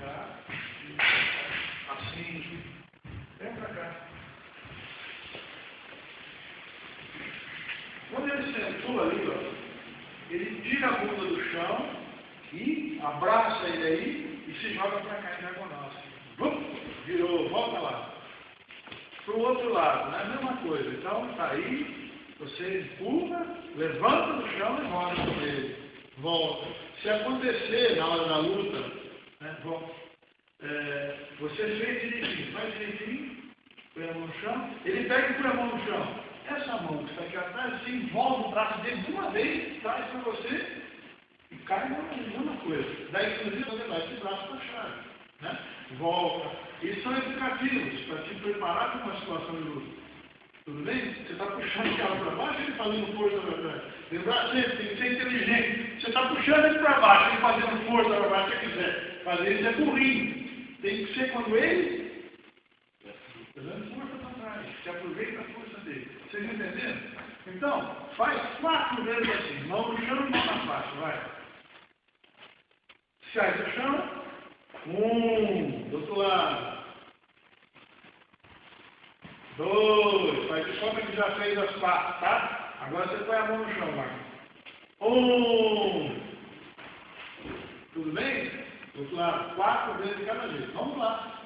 cá, assim, vem pra cá. Quando ele sentou ali, ó, ele tira a bunda do chão e abraça ele aí e se joga para cá em diagonal. Assim. Virou, volta lá. Para o outro lado, né? A mesma coisa. Então, está aí, você empurra, levanta do chão e roda sobre ele. Volta. Se acontecer na hora da luta, né, você fez direitinho, faz direitinho, põe a mão no chão, ele pega e põe a mão no chão. Essa mão que está aqui atrás, você envolve o braço dele de uma vez, traz para você e cai na mesma coisa. Daí, inclusive, você vai esse braço para a chave. Né? Volta. Isso são educativos, para te preparar para uma situação de luta. Tudo bem? Você está puxando o cara para baixo, ele fazendo força para trás. Lembrar sempre, tem que ser inteligente. Você está puxando ele para baixo, ele fazendo força para baixo, se você quiser. Fazer isso é burrinho. Tem que ser quando ele está dando força para trás. Se aproveita a força dele. Vocês entenderam? Então, faz 4 vezes assim. Mão no chão e mão na faixa. Vai. Sai do chão. 1, do outro lado. 2, faz de conta que já fez as 4, tá? Agora você põe a mão no chão, vai. 1. Tudo bem? Do outro lado, 4 vezes de cada vez. Vamos lá.